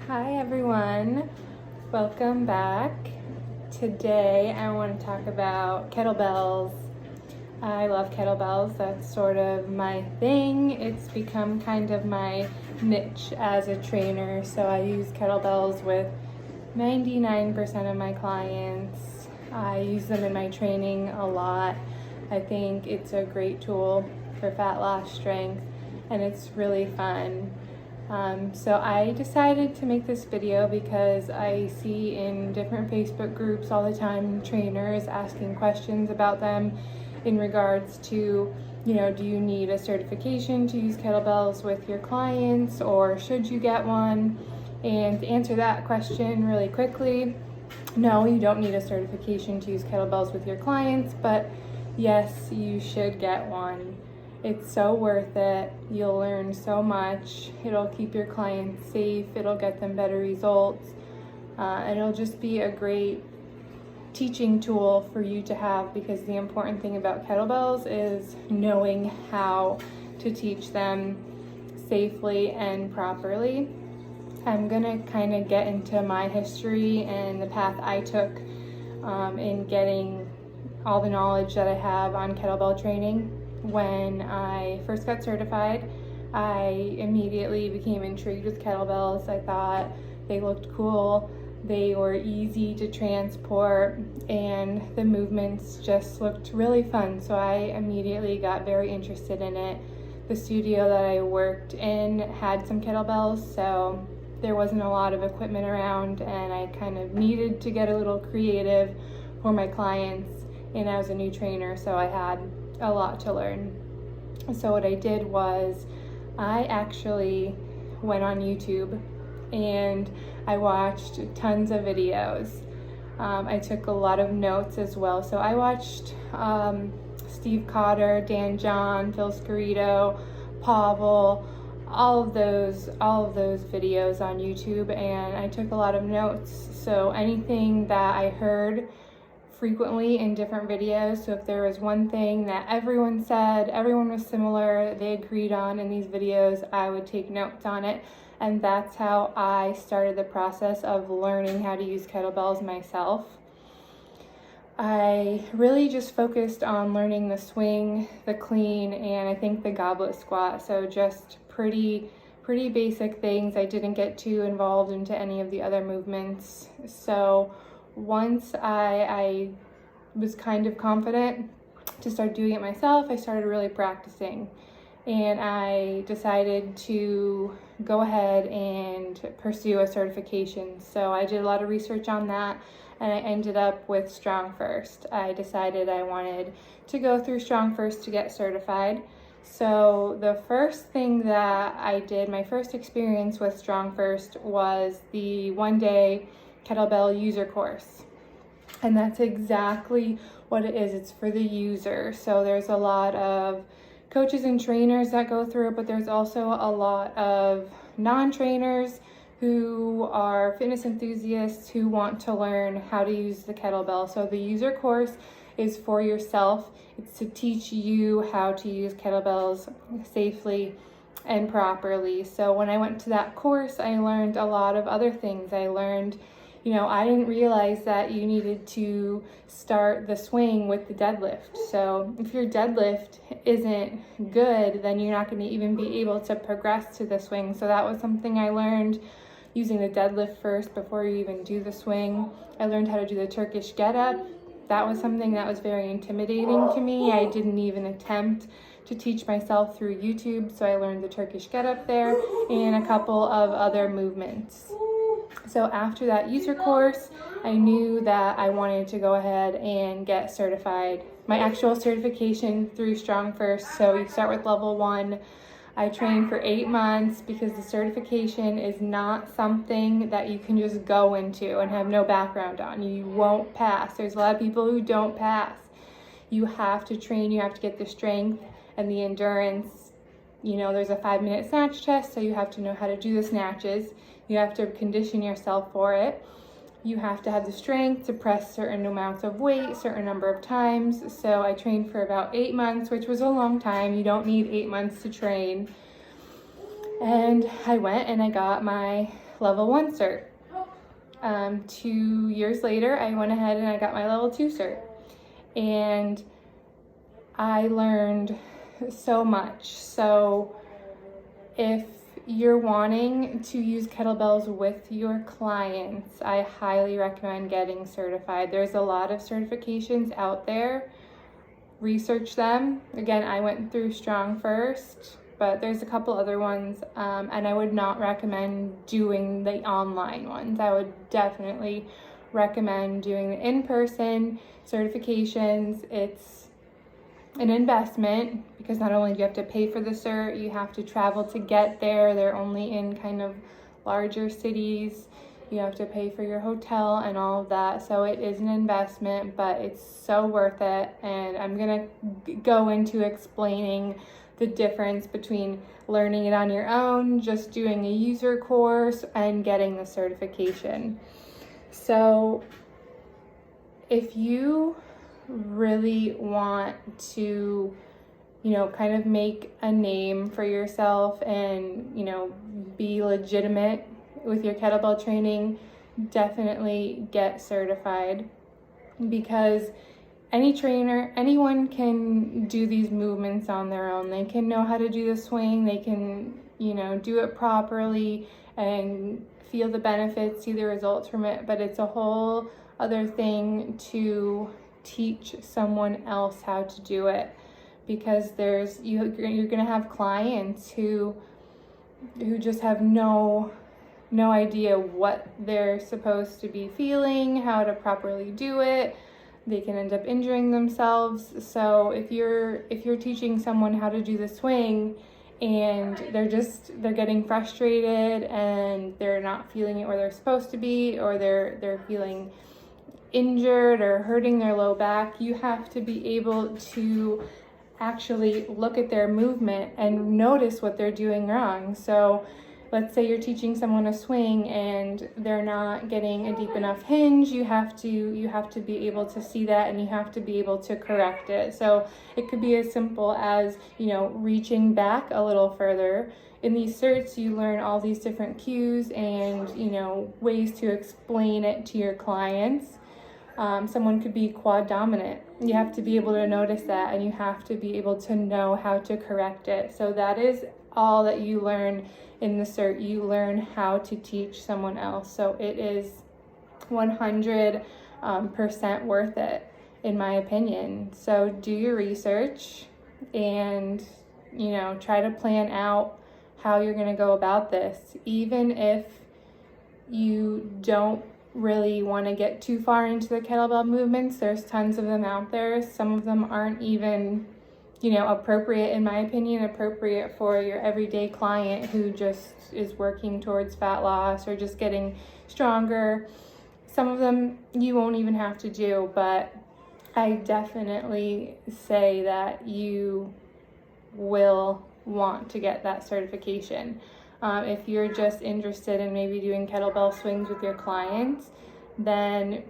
Hi everyone, welcome back. Today I want to talk about kettlebells. I love kettlebells, that's sort of my thing. It's become kind of my niche as a trainer, so I use kettlebells with 99% of my clients. I use them in my training a lot. I think it's a great tool for fat loss, strength, and it's really fun. So I decided to make this video because I see in different Facebook groups all the time trainers asking questions about them in regards to, do you need a certification to use kettlebells with your clients, or should you get one? And to answer that question really quickly, no, you don't need a certification to use kettlebells with your clients, but yes, you should get one. It's so worth it. You'll learn so much. It'll keep your clients safe. It'll get them better results. And it'll just be a great teaching tool for you to have, because the important thing about kettlebells is knowing how to teach them safely and properly. I'm gonna kind of get into my history and the path I took in getting all the knowledge that I have on kettlebell training. When I first got certified, I immediately became intrigued with kettlebells. I thought they looked cool, they were easy to transport, and the movements just looked really fun. So I immediately got very interested in it. The studio that I worked in had some kettlebells, so there wasn't a lot of equipment around, and I kind of needed to get a little creative for my clients, and I was a new trainer, so I had a lot to learn. So what I did was I actually went on YouTube and I watched tons of videos. I took a lot of notes as well. So I watched Steve Cotter, Dan John, Phil Scarito, Pavel, all of those videos on YouTube, and I took a lot of notes. So anything that I heard frequently in different videos, so if there was one thing that everyone said, everyone was similar, they agreed on in these videos, I would take notes on it. And that's how I started the process of learning how to use kettlebells myself. I really just focused on learning the swing, the clean, and I think the goblet squat. So just pretty basic things. I didn't get too involved into any of the other movements. So once I was kind of confident to start doing it myself, I started really practicing, and I decided to go ahead and pursue a certification. So I did a lot of research on that, and I ended up with strongfirst. I decided I wanted to go through strongfirst to get certified. So the first thing that I did, my first experience with strongfirst, was the one-day kettlebell user course. And that's exactly what it is. It's for the user. So there's a lot of coaches and trainers that go through it, but there's also a lot of non-trainers who are fitness enthusiasts who want to learn how to use the kettlebell. So the user course is for yourself. It's to teach you how to use kettlebells safely and properly. So when I went to that course, I learned a lot of other things. I learned, I didn't realize that you needed to start the swing with the deadlift. So if your deadlift isn't good, then you're not going to even be able to progress to the swing. So that was something I learned, using the deadlift first before you even do the swing. I learned how to do the Turkish get-up. That was something that was very intimidating to me. I didn't even attempt to teach myself through YouTube. So I learned the Turkish get-up there and a couple of other movements. So after that user course, I knew that I wanted to go ahead and get certified. My actual certification through strongfirst. So you start with level 1. I trained for 8 months because the certification is not something that you can just go into and have no background on. You won't pass. There's a lot of people who don't pass. You have to train, you have to get the strength and the endurance. There's a 5-minute snatch test, so you have to know how to do the snatches. You have to condition yourself for it. You have to have the strength to press certain amounts of weight, certain number of times. So I trained for about 8 months, which was a long time. You don't need 8 months to train. And I went and I got my level 1 cert. 2 years later, I went ahead and I got my level 2 cert. And I learned so much. So if you're wanting to use kettlebells with your clients, I highly recommend getting certified. There's a lot of certifications out there. Research them. Again, I went through strongfirst, but there's a couple other ones, and I would not recommend doing the online ones. I would definitely recommend doing the in-person certifications. It's an investment because not only do you have to pay for the cert, you have to travel to get there. They're only in kind of larger cities. You have to pay for your hotel and all of that. So it is an investment, but it's so worth it. And I'm gonna go into explaining the difference between learning it on your own, just doing a user course, and getting the certification. So if you really want to, kind of make a name for yourself and, be legitimate with your kettlebell training, definitely get certified, because anyone can do these movements on their own. They can know how to do the swing, they can, do it properly and feel the benefits, see the results from it, but it's a whole other thing to teach someone else how to do it, because you're going to have clients who just have no idea what they're supposed to be feeling, how to properly do it. They can end up injuring themselves. So if you're teaching someone how to do the swing and they're getting frustrated and they're not feeling it where they're supposed to be, or they're feeling injured or hurting their low back, you have to be able to actually look at their movement and notice what they're doing wrong. So let's say you're teaching someone a swing and they're not getting a deep enough hinge. You have to be able to see that, and you have to be able to correct it. So it could be as simple as, reaching back a little further. In these certs, you learn all these different cues and, ways to explain it to your clients. Someone could be quad dominant. You have to be able to notice that, and you have to be able to know how to correct it. So that is all that you learn in the cert. You learn how to teach someone else. So it is 100% worth it, in my opinion. So do your research and, try to plan out how you're going to go about this. Even if you don't really want to get too far into the kettlebell movements, there's tons of them out there. Some of them aren't even appropriate, in my opinion, appropriate for your everyday client who just is working towards fat loss or just getting stronger. Some of them you won't even have to do, but I definitely say that you will want to get that certification. If you're just interested in maybe doing kettlebell swings with your clients, then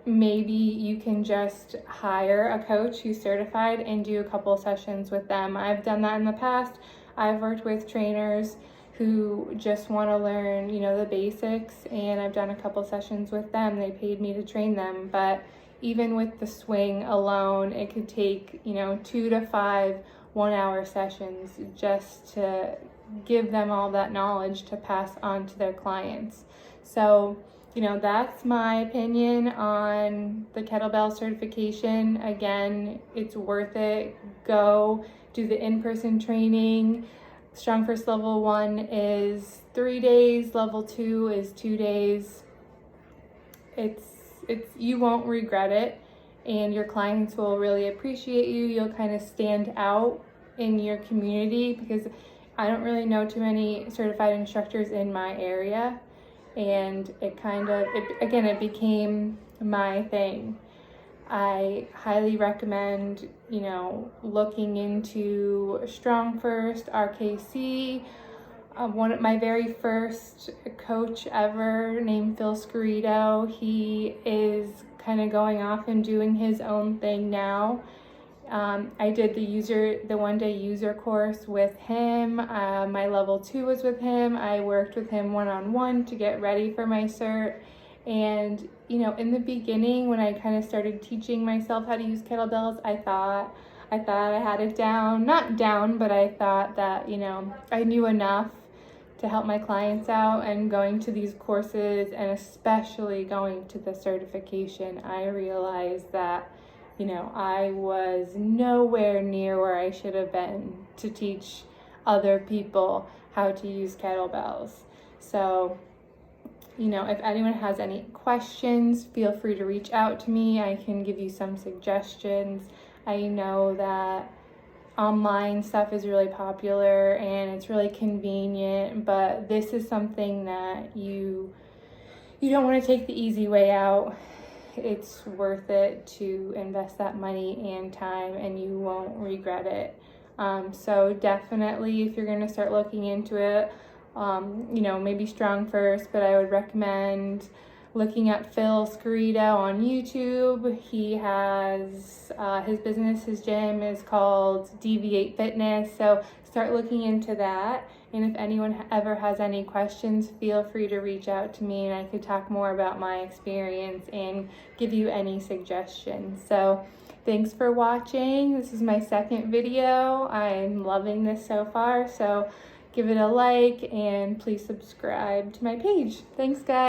maybe you can just hire a coach who's certified and do a couple sessions with them. I've done that in the past. I've worked with trainers who just want to learn, the basics, and I've done a couple sessions with them. They paid me to train them, but even with the swing alone, it could take, 2 to 5 1-hour sessions just to give them all that knowledge to pass on to their clients. So, that's my opinion on the kettlebell certification. Again, it's worth it. Go do the in-person training. strongfirst level 1 is 3 days, level 2 is 2 days. You won't regret it, and your clients will really appreciate you. You'll kind of stand out in your community, because I don't really know too many certified instructors in my area, and it became my thing. I highly recommend, looking into strongfirst, RKC. My very first coach ever, named Phil Scarito, he is kind of going off and doing his own thing now. I did the one-day user course with him. My level 2 was with him. I worked with him one-on-one to get ready for my cert. And, you know, in the beginning, when I kind of started teaching myself how to use kettlebells, I thought I had it down. Not down, but I thought that, you know, I knew enough to help my clients out. And going to these courses, and especially going to the certification, I realized that, you know, I was nowhere near where I should have been to teach other people how to use kettlebells. So, you know, if anyone has any questions, feel free to reach out to me. I can give you some suggestions. I know that online stuff is really popular and it's really convenient, but this is something that you don't want to take the easy way out. It's worth it to invest that money and time, and you won't regret it. So definitely, if you're going to start looking into it, you know, maybe strongfirst, but I would recommend looking at Phil Scarito on YouTube. He has his business, his gym is called Deviate Fitness, so start looking into that. And if anyone ever has any questions, feel free to reach out to me and I could talk more about my experience and give you any suggestions. So thanks for watching. This is my second video. I'm loving this so far, so give it a like and please subscribe to my page. Thanks, guys.